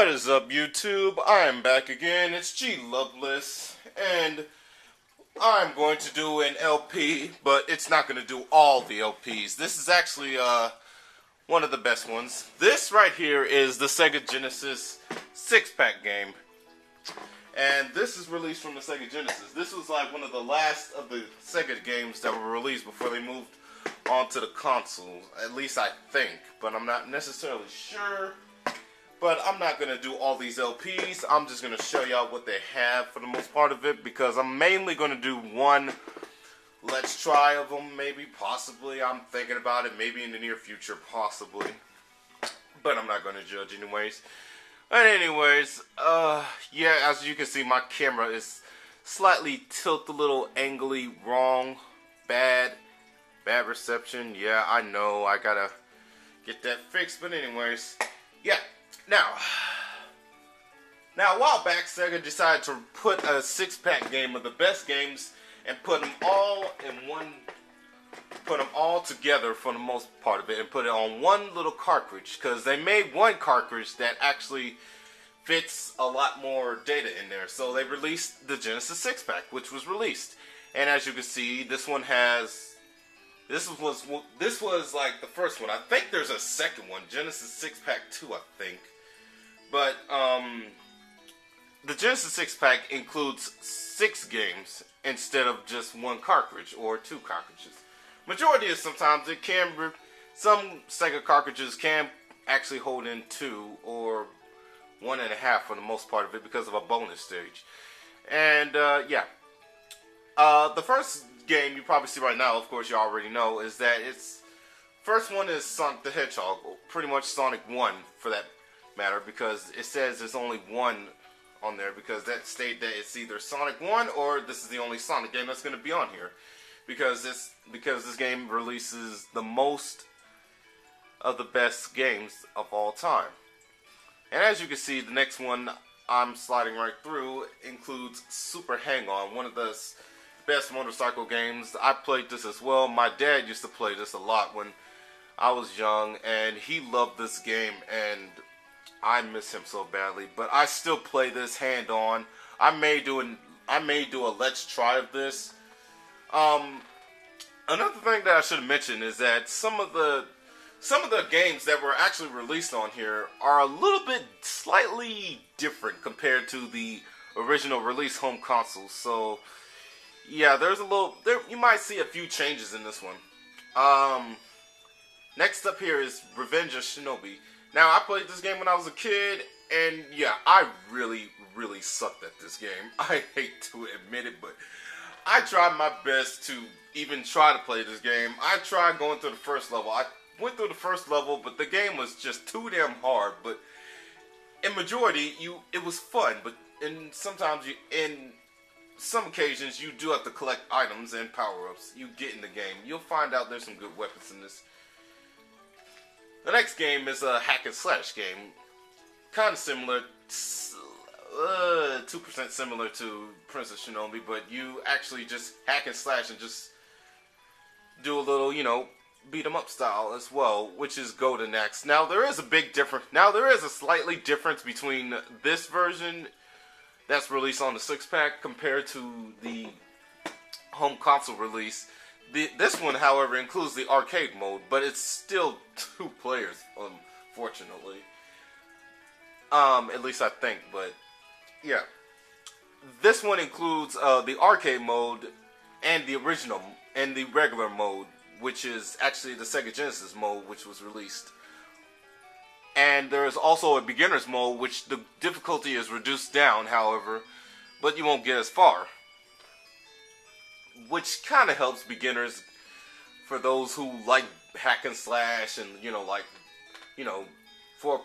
What is up, YouTube? I am back again. It's G Loveless, and I'm going to do an LP, but it's not going to do all the LPs. This is actually one of the best ones. This right here is the Sega Genesis 6-pack game, and this is released from the Sega Genesis. This was like one of the last of the Sega games that were released before they moved onto the console. At least I think, but I'm not necessarily sure. But I'm not going to do all these LPs. I'm just going to show y'all what they have for the most part of it, because I'm mainly going to do one let's try of them, maybe, possibly. I'm thinking about it, maybe in the near future, possibly. But I'm not going to judge anyways. But anyways, yeah, as you can see, my camera is slightly tilted a little angly, wrong, bad reception. Yeah, I know, I gotta get that fixed, but anyways, yeah. Now, a while back, Sega decided to put a 6-pack game of the best games and put them all together for the most part of it, and put it on one little cartridge, because they made one cartridge that actually fits a lot more data in there. So they released the Genesis 6-pack, which was released, and as you can see, this one has. This was like the first one. I think there's a second one, Genesis 6-pack 2, I think. But the Genesis 6-pack includes 6 games instead of just one cartridge or 2 cartridges. Majority is sometimes it can. Some Sega cartridges can actually hold in 2 or 1.5 for the most part of it because of a bonus stage. And yeah, the first game you probably see right now, of course you already know, is that it's first one is Sonic the Hedgehog, pretty much Sonic 1 for that matter, because it says there's only one on there, because that state that it's either Sonic 1 or this is the only Sonic game that's going to be on here, because this game releases the most of the best games of all time. And as you can see, the next one I'm sliding right through includes Super Hang-On, one of the best motorcycle games. I played this as well. My dad used to play this a lot when I was young, and he loved this game, and I miss him so badly. But I still play this hand on. I may do a let's try of this. Another thing that I should mention is that some of the games that were actually released on here are a little bit slightly different compared to the original release home console. So yeah, you might see a few changes in this one. Next up here is Revenge of Shinobi. Now, I played this game when I was a kid, and yeah, I really sucked at this game. I hate to admit it, but I tried my best to even try to play this game. I tried going through the first level. I went through the first level, but the game was just too damn hard. But in majority, it was fun, but in some occasions, you do have to collect items and power-ups you get in the game. You'll find out there's some good weapons in this. The next game is a hack-and-slash game. Kind of similar, 2% similar to Princess Shinobi, but you actually just hack-and-slash and just do a little, beat-em-up style as well, which is Golden Axe. Now, there is a slightly difference between this version that's released on the 6-pack compared to the home console release. This one, however, includes the arcade mode, but it's still 2 players, unfortunately. At least I think, but yeah. This one includes the arcade mode and the original and the regular mode, which is actually the Sega Genesis mode, which was released. And there is also a beginner's mode, which the difficulty is reduced down, however, but you won't get as far. Which kind of helps beginners, for those who like hack and slash and, 4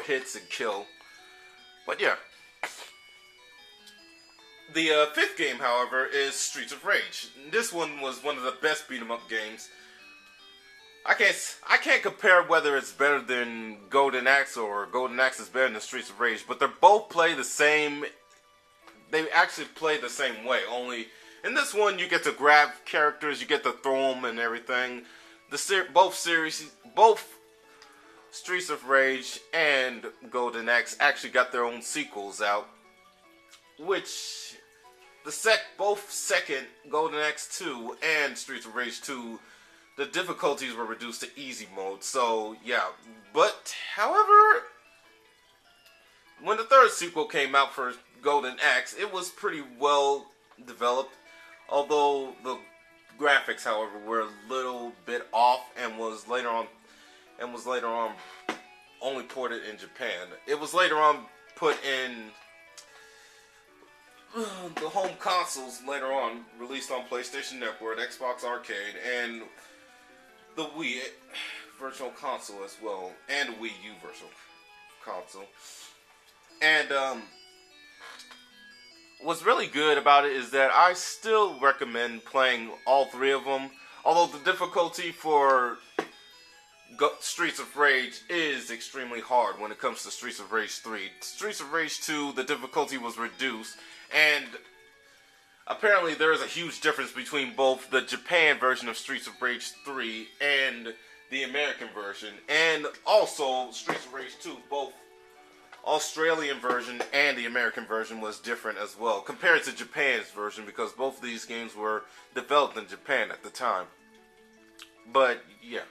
hits and kill. But yeah. The 5th game, however, is Streets of Rage. This one was one of the best beat-em-up games. I can't compare whether it's better than Golden Axe or Golden Axe is better than Streets of Rage, but they both play the same. They actually play the same way. Only in this one, you get to grab characters, you get to throw them and everything. Both Streets of Rage and Golden Axe actually got their own sequels out, which both second Golden Axe 2 and Streets of Rage 2, the difficulties were reduced to easy mode. So yeah, but however, when the third sequel came out for Golden Axe, it was pretty well developed, although the graphics, however, were a little bit off and was later on only ported in Japan. It was later on put in the home consoles later on, released on PlayStation Network, Xbox Arcade, and the Wii Virtual Console as well, and Wii U Virtual Console. And what's really good about it is that I still recommend playing all three of them, although the difficulty for Streets of Rage is extremely hard when it comes to Streets of Rage 3. Streets of Rage 2, the difficulty was reduced, and apparently there is a huge difference between both the Japan version of Streets of Rage 3 and the American version, and also Streets of Rage 2, both Australian version and the American version was different as well, compared to Japan's version, because both of these games were developed in Japan at the time. But yeah,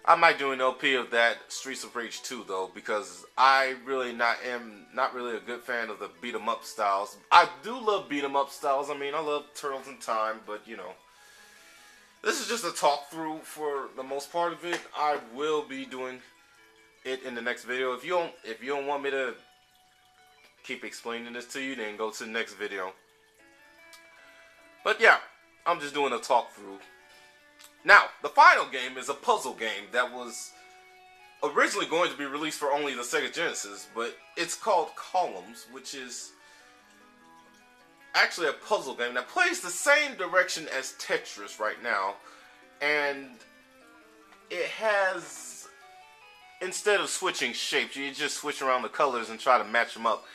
I might do an LP of that Streets of Rage 2 though, because I really am not really a good fan of the beat 'em up styles. I do love beat 'em up styles. I mean, I love Turtles in Time, but you know, this is just a talk through for the most part of it. I will be doing it in the next video. If you don't want me to keep explaining this to you, then go to the next video. But yeah, I'm just doing a talk through. Now, the final game is a puzzle game that was originally going to be released for only the Sega Genesis, but it's called Columns, which is actually a puzzle game that plays the same direction as Tetris right now, and it has, instead of switching shapes, you just switch around the colors and try to match them up,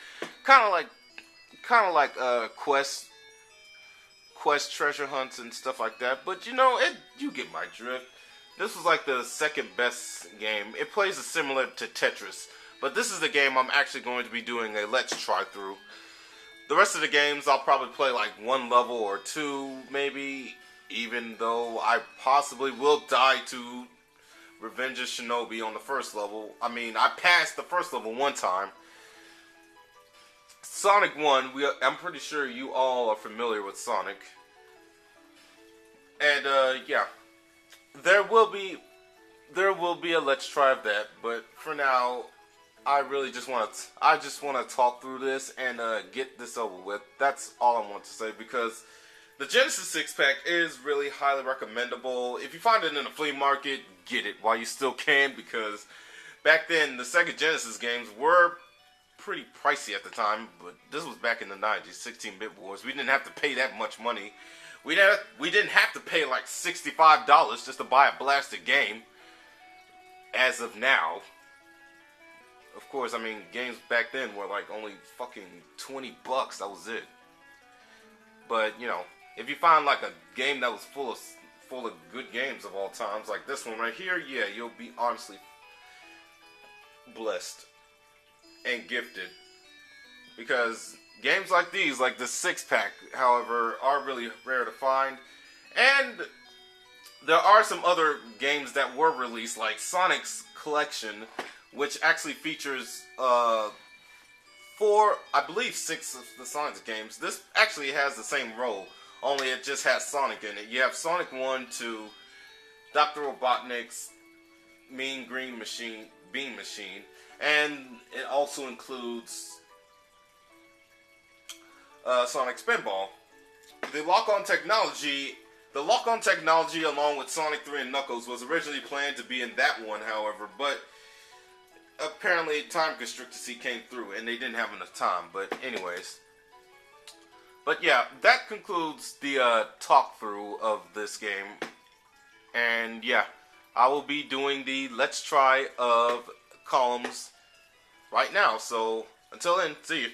kind of like quest treasure hunts and stuff like that. But you know, you get my drift. This was like the second best game. It plays similar to Tetris, but this is the game I'm actually going to be doing a let's try through. The rest of the games I'll probably play like one level or two maybe, even though I possibly will die to Revenge of Shinobi on the first level. I mean, I passed the first level one time. Sonic 1, I'm pretty sure you all are familiar with Sonic. And yeah, there will be a let's try of that, but for now, I just want to talk through this and get this over with. That's all I want to say, because the Genesis 6-pack is really highly recommendable. If you find it in a flea market, get it while you still can, because back then the Sega Genesis games were pretty pricey at the time, but this was back in the 90s, 16-bit wars. We didn't have to pay that much money. We didn't have to pay like $65 just to buy a blasted game, as of now. Of course, I mean, games back then were like only fucking $20, that was it. But, you know, if you find like a game that was full of good games of all times, like this one right here, yeah, you'll be honestly blessed and gifted, because games like these, like the 6-pack, however, are really rare to find. And there are some other games that were released, like Sonic's Collection, which actually features 6 of the Sonic games. This actually has the same role, only it just has Sonic in it. You have Sonic 1 to Dr. Robotnik's Mean Green Machine, Bean Machine, and it also includes Sonic Spinball. The lock-on technology along with Sonic 3 and Knuckles was originally planned to be in that one, however, but apparently time constriction came through and they didn't have enough time. But anyways, but yeah, that concludes the talk through of this game, and yeah, I will be doing the let's try of Columns right now. So until then, see you.